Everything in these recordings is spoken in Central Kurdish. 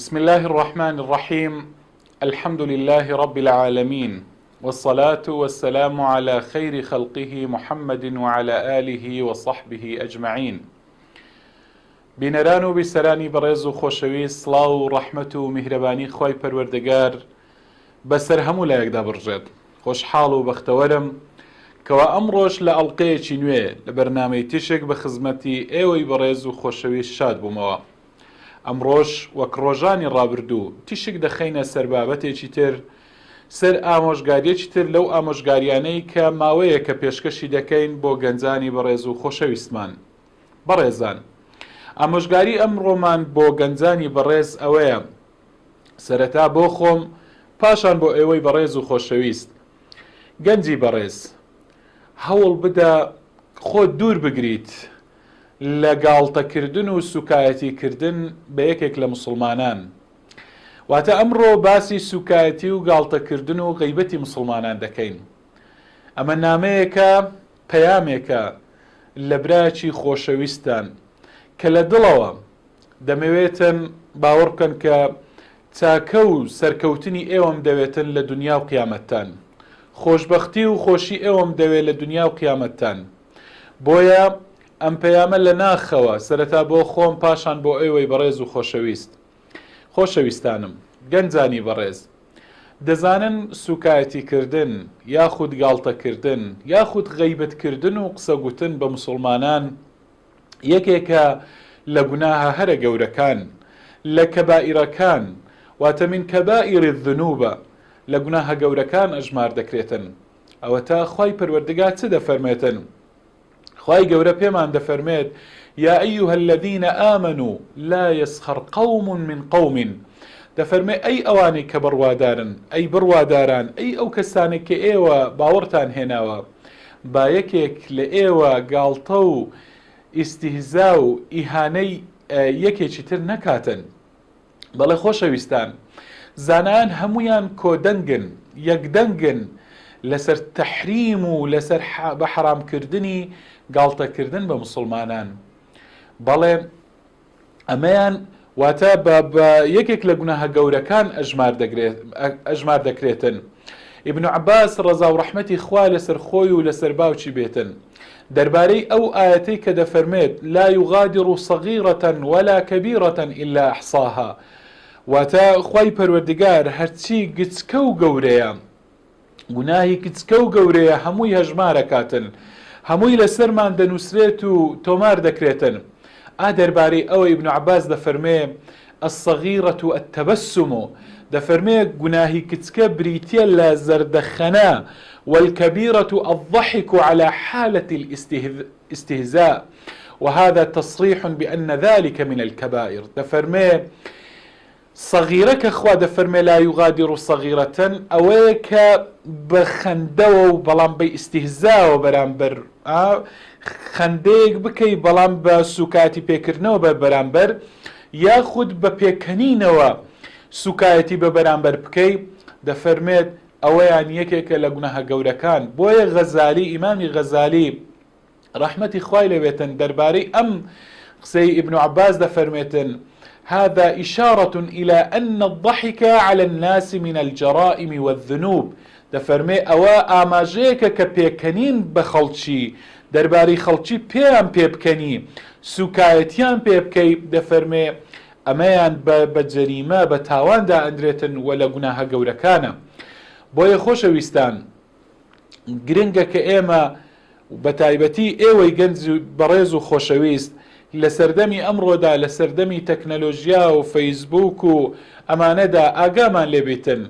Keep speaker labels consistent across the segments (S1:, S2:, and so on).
S1: بسم الله الرحمن الرحيم. الحمد لله رب العالمين، والصلاة والسلام على خير خلقه محمد وعلى آله وصحبه أجمعين. بینەران و بیسەرانی بەڕێز و خۆشەویست، سڵاو و ڕەحمەت و میهرەبانی خۆی پەروەردگار بەسەر هەموو لایەکدا بڕژێت. خۆشحاڵ و بەختەوەرم کەوا ئەمڕۆژ لە ئەڵقەیەکی نوێ لە بەرنامەی تشێک بە خزمەتی ئێوەی بەڕێز و خۆشەویست شاد بوومەوە. ئەمڕۆژ وەک ڕۆژانی ڕابردوو تیشک دەخەینە سەر بابەتێکی تر، سەر ئامۆژگاریەکی تر لەو ئامۆژگاریانەی کە ماوەیە کە پێشکەشی دەکەین بۆ گەنجانی بەڕێز و خۆشەویستمان. بەڕێزان، ئامۆژگاری ئەمڕۆمان بۆ گەنجانی بەڕێز ئەوەیە، سەرەتا بۆ خۆم پاشان بۆ ئێوەی بەڕێز و خۆشەویست. گەنجی بەڕێز، هەوڵ بدە خۆت دوور بگریت لە گاڵتەکردن و سوکایەتیکردن بە یەکێک لە مسلمانان. واتە ئەمڕۆ باسی سوکایەتی و گاڵتەکردن و غەیبەتی مسلمانان دەکەین. ئەمە نامەیەکە، پەیامێکە لە برایەکی خۆشەویستان کە لە دڵەوە دەمەوێتن باوەڕ بکەن کە چاکە و سەرکەوتنی ئێوەم دەوێتن لە دنیا و قیامەتتان، خۆشبەختی و خۆشی ئێوەم دەوێت لە دنیا و قیامەتتان. بۆیە ئەم پەیامە لە ناخەوە سەرەتا بۆ خۆم پاشان بۆ ئێوەی بەڕێز و خۆشەویست. خۆشەویستانم، گەنجانی بەڕێز، دەزانن سوکایەتیکردن یاخود گاڵتەکردن یاخود غەیبەتکردن و قسەگوتن بە مسلمانان یەکێکە لە گوناهە هەرە گەورەکان، لە کەبائیرەکان، واتە من کەبائیری الذنوبە، لە گوناهە گەورەکان ئەژمار دەکرێتن. ئەوە تا خوای پەروەردگار چ دەفەرمێتن؟ خوای گەورە پێمان دەفەرمێت: یا ئەیها الذین آمنوا لا يسخر قوم من قوم. دەفەرمێ ئەی ئەوانەی کە بڕوادارن، ئەی بڕواداران، ئەی ئەو کەسانێک کە ئێوە باوەڕتان هێناوە، با یەکێک لە ئێوە گاڵتە و ئیستیهزا و ئیهانەی یەکێکی تر نەکاتن. بەڵێ خۆشەویستان، زانایان هەمویان کۆدەنگن، یەکدەنگن لەسەر تەحریم و لەسەر بە حرامکردنی گاڵتەکردن بە مسلمانان. بەڵێ ئەمەیان واتە بە یەکێک لە گوناهە گەورەکان ئەژمار دەکرێتن. ئیبن عەباس ڕەزا و ڕەحمەتی خوا لەسەر خۆی و لەسەر باوکی بێتن دەربارەی ئەو ئاەتەی کە دەفەرمێت: لا يغادر صغيرة ولا كبيرة إلا أحصاها. واتە خوای پەروەردگار هەرچی گچکە و گەورەیە، گوناهی کچکە و گەورەیە، هەمووی هەژمارەکاتن، هەمووی لەسەرمان دەنووسرێت و تۆمار دەکرێتن. دەربارەی ئەوە ئیبن عەباس دەفەرمێ: الصغيرة التبسم. دەفەرمێ گوناهی کچکە بریتە لە زەردەخەنە، والكبيرة الضحك على حالة الاستهزاء، وهذا تصريح بأن ذلك من الكبائر. دەفەرمێ صغيرة كخوا دەفەرمێ لا يغادر صغيرة، ئەوەیە کە بە خەندەوە و بەڵام بە ئیستیهزاوە بەرامبەر خەندەیەک بکەی بەڵام بە سوکایەتی پێکردنەوە بە بەرامبەر، یاخود بە پێکەنینەوە سوکایەتی بە بەرامبەر بکەی، دەفەرمێت ئەوەیان یەکێکە لە گوناهە گەورەکان. بۆیە غەزالی، ئیمامی غەزالی ڕەحمەتی خوای لەوێتن دەربارەی ئەم قسەی ئیبن عەباس دەفەرمێتن: هذا إشارة إلى أن الضحك على الناس من الجرائم والذنوب. دەفەرمێ ئەوە ئاماژەیەکە کە پێکەنین بە خەڵکی، دەربارەی خەڵکی پێیان پێ بکەنی، سوکایەتیان پێ بکەی، دەفەرمێ ئەمەیان بە جەریمە بە تاواندا ئەندرێتن و لە گوناهە گەورەکانە. بۆیە خۆشەویستان، گرنگە کە ئێمە بە تایبەتی ئێوەی گەنج بەڕێز و خۆشەویست لە سەردەمی ئەمڕۆدا، لە سەردەمی تەکنەلۆژیا و فەیسبوک و ئەمانەدا ئاگامان لێبێتن،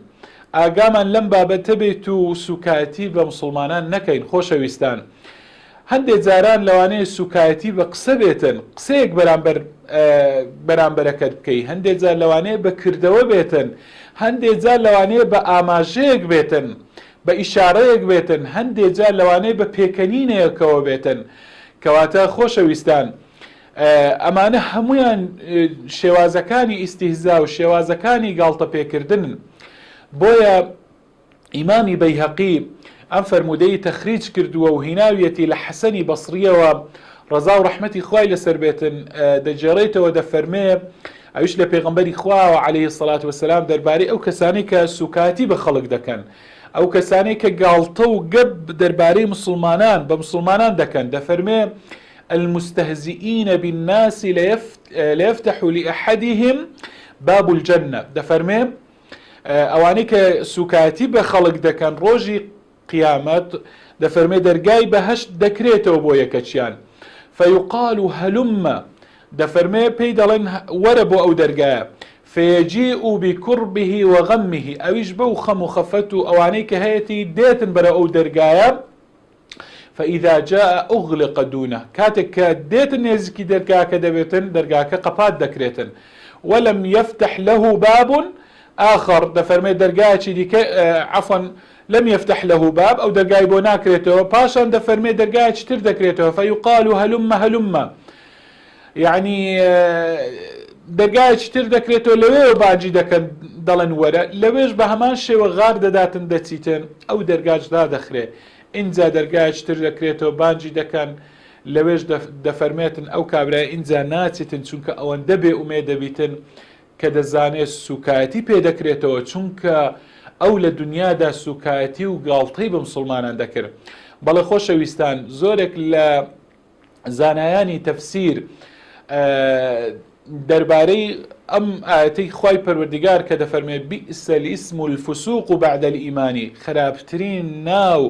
S1: ئاگامان لەم بابەتە بێت و سوکایەتی بە مسلمانان نەکەین. خۆشەویستان، هەندێک جاران لەوانەیە سوکایەتی بە قسە بێتن، قسەیەک بەرامبەرەکەت بکەی، هەندێک جار لەوانەیە بە کردەوە بێتن، هەندێک جار لەوانەیە بە ئاماژەیەک بێتن، بە ئیشارەیەک بێتن، هەندێک جار لەوانەیە بە پێکەنینەیەکەوە بێتن. کەواتە خۆشەویستان، ئەمانە هەمویان شێوازەکانی ئیستیهزا و شێوازەکانی گاڵتە پێکردن. بۆیە ئیمامی بەیهەقی ئەم فەرمودەی تەخریج کردووە و هیناویەتی لە حەسەنی بەسریەوە ڕەزا و ڕەحمەتی خوای لەسەر بێتن دەجێڕێتەوە، دەفەرمێ: ئەوش لە پێغەمبەری خوا عەلەیهی سەڵات وەسەلام دەربارەی ئەو کەسانەی کە سوکاتی بە خەڵک دەکەن، ئەو کەسانەی کە گاڵتە و گەب دەربارەی مسلمانان بە مسلمانان دەکەن، دەفەرمێ المستهزئين بالناس ليفتح لأحدهم باب الجنة. دەفەرمێ ئەوانەی کە سوکاتی بە خەڵک دەکەن ڕۆژی قیامەت دەفەرمێ دەرگای بەهەشت دەکرێتەوە بۆ یەکەچیان، فيقال هلم، دەفەرمێ پێی دەڵێن وەرە بۆ ئەو دەرگایە، فيجيء بكربه وغمه، ئەویش بەو خەم و خەفەت و ئەوانەی کە هەیەی دێتن بەرە ئەو دەرگایە، فإذا جاء أغلق دونه، كاتك ديت نيزكي درقاك دبيتن درقاك قبات دكريتن، ولم يفتح له باب آخر، دفرمي درقاك عفوا لم يفتح له باب أو درقاي بونا كريتو باشا، دفرمي درقاك تر دكريتو، فيقال هلم هلم، يعني درقاك تر دكريتو لوي باجي دكن دلن ورا لويش بهمان شي وغار داتن دتيتن أو درقاك دا دخري اینجا دەرگایش تر دەکرێتەوە بانجی دەکەن، لەوێش دەفەرمێتن ئەو کابرای اینجا ناچێتن چونکە ئەوەندە بێ ئومێ دەبیتن کە دەزانێت سوکایەتی پێ دەکرێتەوە، چونکە ئەو لە دنیادا سوکایەتی و گاڵتەی بە مسلمانان دەکرد. بەڵێ خۆشەویستان، زۆرێک لە زانایانی تەفسیر دەربارەی ئەم ئاەتەی خوای پەروەردیگار کە دەفەرمێت بئس الاسم الفسوق بعد الإيمان، خراپترین ناو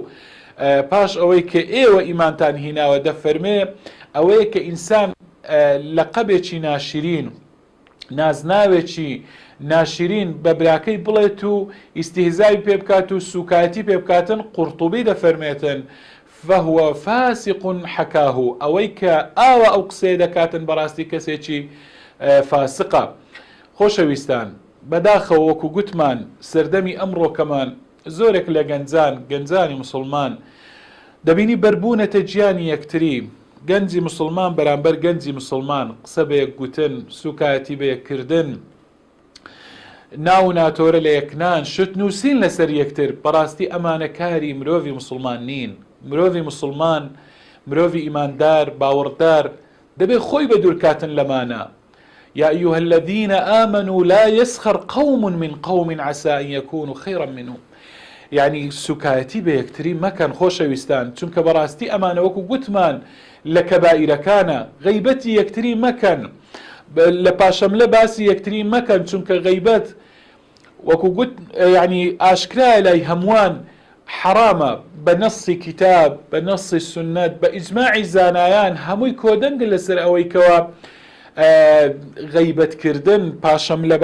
S1: پاش ئەوەی کە ئێوە ئیمانتان هیناوە، دەفەرمێ ئەوەیە کە ئینسان لەقەبێکی ناشرین، نازناوێکی ناشرین بە براکەی بڵێت و ئیستیهزای پێ بکات و سوکایەتی پێ بکاتن. قورطوبی دەفەرمێتن فهو فاسق حكاه، ئەوەی کە ئاوە ئەو قسەیە دەکاتن بەڕاستی کەسێکی فاسقە. خۆشەویستان، بەداخەوە وەکو گوتمان سەردەمی ئەمڕۆکەمان زۆرێک لە گەنجانی مسلمان دەبینی بەربوونەتە گیانی یەکتری، گەنجی مسلمان بەرامبەر گەنجی مسلمان قسە بە یەک گوتن، سوکایەتی بە یەککردن، ناو ناتۆرە لە یەکنان، شت نووسین لەسەر یەکتر. بەڕاستی ئەمانە کاری مرۆڤی مسلمان نین. مرۆڤی مسلمان، مرۆڤی ئیماندار باوەڕدار دەبێت خۆی بە دوورکاتن لەمانە. يا أيها الذين آمنوا لا يسخر قوم من قوم عسى أن يكونوا خيرا منهم. يعني سوکایەتی بە یەکتری مەکەن خۆشەویستان، چونکە بەڕاستی ئەمانە وەکو گوتمان لە کەبائیرەکانە. غەیبەتی یەکتری مەکەن، لە پاشەملە باسی یەکتری مەکەن، چونکە غەیبەت وەکو گوت يعني ئاشکرایە لای هەمووان حرامە بە نەسی کتاب، بە نەسی سنەت، بە ئیجماعی زانایان هەمووی کۆدەنگە لەسەر ئەوەی کەوە غەیبەتکردن پاشەملە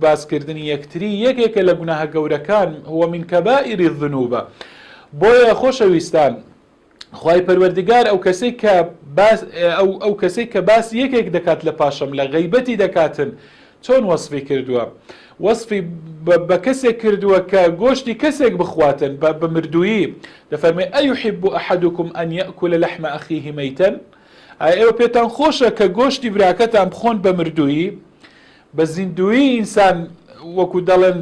S1: باسکردنی یەکتری یەکێکە لە گوناهە گەورەکان، هو من کەبائر الذنوب. بۆیە خۆشەویستان، خوای پەروەردیگار ئەو کەسەی کە باسی یەکێک دەکات لە پاشەملە غەیبەتی دەکاتن چۆن وەصفی کردووە؟ وەصفی بە کەسێک کردووە کە گۆشتی کەسێک بخواتن بە مردویی. دەفەرمێ ئەیحب ئەحەدوکم ئەن یەأکل لەحم ئەخیه مەیتەن، ئێوە پێتان خۆشە کە گۆشتی براکەتان بخۆن بە مردویی؟ بە زیندویی ئینسان وەکو دەڵێن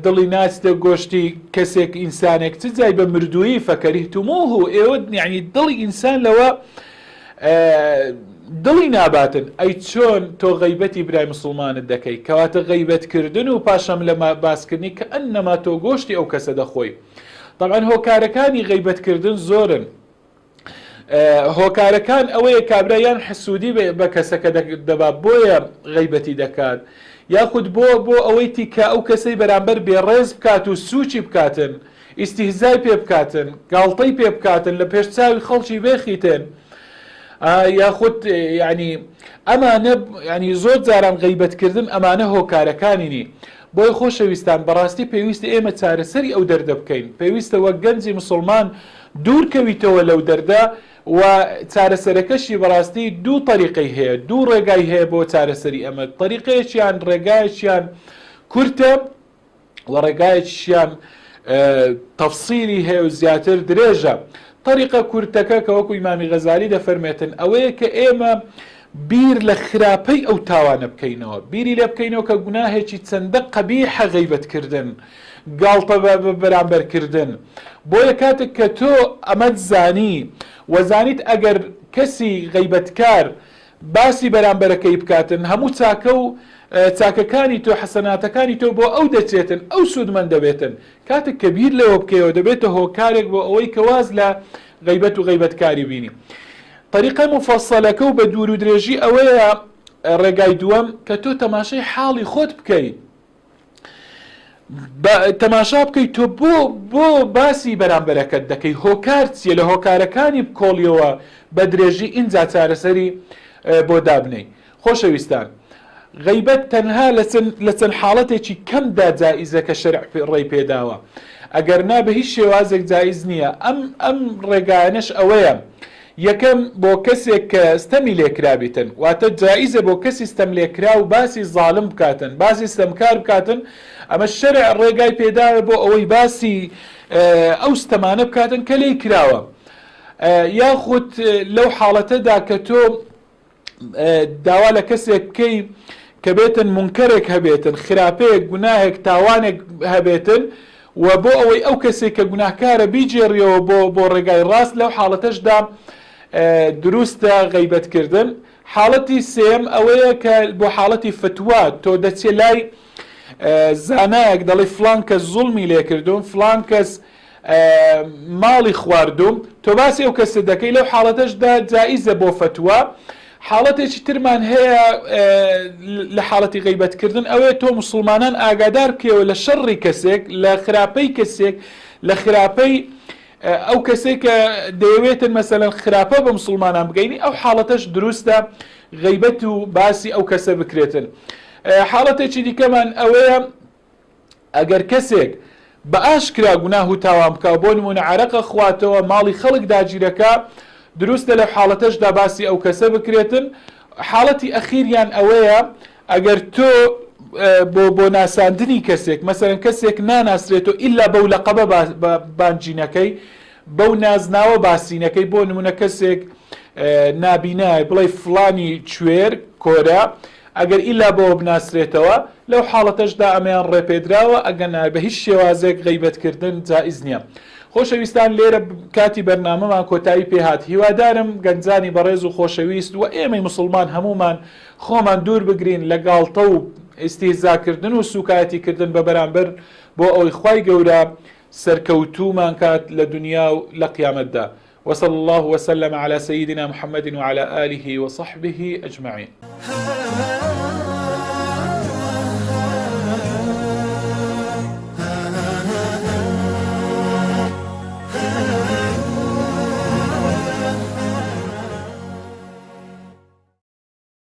S1: دڵی ناچتە گۆشتی کەسێک ئینسانێک چ جای بە مردویی فەکەریهتموه، ئێوە یعنی دڵی ئینسان لەوە دڵی ناباتن. ئەی چۆن تۆ غەیبەتی برای مسلمانت دەکەی؟ کەواتە غەیبەتکردن و پاشەم لە باسکردنی کە ئەنەما تۆ گۆشتی ئەو کەسە دەخۆی. طبعا هۆکارەکانی غەیبەتکردن زۆرن. هۆکارەکان ئەوەیە کابرایان حسوودی بە کەسەکە دەبا بۆیە غەیبەتی دەکات، یاخود بۆ ئەوەی تیکە ئەو کەسەی بەرامبەر بێڕێز بکات و سوچی بکاتن، ئیستیهزای پێ بکاتن، گاڵتەی پێ بکاتن، لە پێش چاوی خەڵکی بێخیتن. یاخود یعنی ئەمانە ینی زۆر جاران غەیبەتکردن ئەمانە هۆکارەکانینی. بۆی خۆشەویستان، بەڕاستی پێویستە ئێمە چارەسەری ئەو دەردە بکەین. پێویستە وەک گەنجی مسلمان دوورکەویتەوە لەو دەردە و چارەسەرەکەشی بەڕاستی دوو طریقەی هەیە، دوو ڕێگای هەیە بۆ چارەسەری ئەمە. طریقەیەکیان ڕێگایەکیان کورتە و ڕێگایەکیان تەفسیری هەیە و زیاتر درێژە. طریقە کورتەکە کە وەکو ئیمامی غەزالی دەفەرمێتن ئەوەیە کە ئێمە بیر لە خراپەی ئەو تاوانە بکەینەوە، بیری لێ بکەینەوە کە گوناهێکی چەندە قەبیحە غەیبەتکردن، گاڵتە بەرامبەرکردن. بۆیە کاتێک کە تۆ ئەمەت زانی وەزانیت ئەگەر کەسی غەیبەتکار باسی بەرامبەرەکەی بکاتن هەموو چاکە و چاکەکانی تۆ حەسەناتەکانی تۆ بۆ ئەو دەچێتن ئەو سوودمەند دەبێتن کاتێک کە بیر لەوە بکەیەوە دەبێتە هۆکارێک بۆ ئەوەی کە واز لە غیبەت و غیبەتکاری بینی. طریقە مفەسەلەکە و بە دوور و درێژی ئەوەیە ڕێگای دووەم کە تۆ تەماشای حاڵی خۆت بکەیت، تەماشا بکەیت تۆ بۆ باسی بەرامبەرەکەت دەکەی، هۆکار چیە، لە هۆکارەکانی بکۆڵیەوە بە درێژی ئینجا چارەسەری بۆ دابنەی. خۆشەویستان، غیبەت تەنها لە چەند حاڵەتێکی کەمدا جائیزە کە شەرع ڕێی پێداوە، ئەگەر نا بە هیچ شێوازێک جائیز نییە. ئەم ڕێگایانەش ئەوەیە: یەکەم بۆ کەسێک کە ستەمی لێکرابێتن، واتە جائیزە بۆ کەسی ستەم لێکرا و باسی زاڵم بکاتن، باسی ستەمکار بکاتن، ئەمە شەرع ڕێگای پێداوە بۆ ئەوەی باسی ئەو ستەمانە بکاتن کە لێی کراوە. یاخود لەو حاڵەتەدا کە تۆ داوا لە کەسێک بکەی کە بێتن منکەرێک هەبێتن، خراپەیەک گوناهێک تاوانێک هەبێتن، و بۆ ئەوەی ئەو کەسێک کە گوناهکارە بیجێڕیەوە بۆ ڕێگای ڕاست، لەو حاڵەتەشدا دروستە غیبەتکردن. حاڵەتی سێم ئەوەیە کە بۆ حاڵەتی فتووا تۆ دەچێ لای زانایەک دەڵی فلان کەس زوڵمی لێکردوم، فلان کەس ماڵی خواردوم، تۆ باسی ئەو کەسە دەکەی، لەو حاڵەتەشدا جائیزە بۆ فتووا. حاڵەتێکی ترمان هەیە لە حاڵەتی غیبەتکردن، ئەوەیە تۆ مسلمانان ئاگادار بکەوە لە شەڕی کەسێک، لە خراپەی کەسێک، لە خراپەی ئەو کەسێک کە دەیەوێتن مەسەلەن خراپە بە مسلمانان بگەینی، ئەو حاڵەتەش دروستە غیبەت و باسی ئەو کەسە بکرێتن. حاڵەتێکی دیکەمان ئەوەیە ئەگەر کەسێک بە ئاشکرا گوناه و تاوان بکە، بۆ نمونە عەرەقە خواتەوە، ماڵی خەڵک داگیرەکە، دروستە لە حاڵەتەشدا باسی ئەو کەسە بکرێتن. حاڵەتی ئەخیریان ئەوەیە ئەگەر تۆ بۆ ناساندنی کەسێک، مەسەرەن کەسێک ناناسرێتەوە ئیلا بەو لەقەبە بانجینەکەی، بەو نازناوە باسینەکەی، بۆ نمونە کەسێک نابینای بڵێ فلانی کوێر کۆرە، ئەگەر ئیلا بۆ بناسرێتەوە، لەو حاڵەتەشدا ئەمەیان ڕێپێدراوە، ئەگەر بە هیچ شێوازێک غیبەتکردن جائیز نییە. خۆشەویستان، لێرە کاتی بەرنامەمان کۆتایی پێهات. هیوادارم گەنجانی بەڕێز و خۆشەویست و ئێمەی مسلمان هەمومان خۆمان دوور بگرین لە گاڵتە و ئیستیهزاکردن و سوکایەتیکردن بە بەرامبەر بۆ ئەوەی خوای گەورە سەرکەوتومان کات لە دنیا و لە قیامەتدا. وصلى الله وسلم على سيدنا محمد وعلى آله وصحبه أجمعين.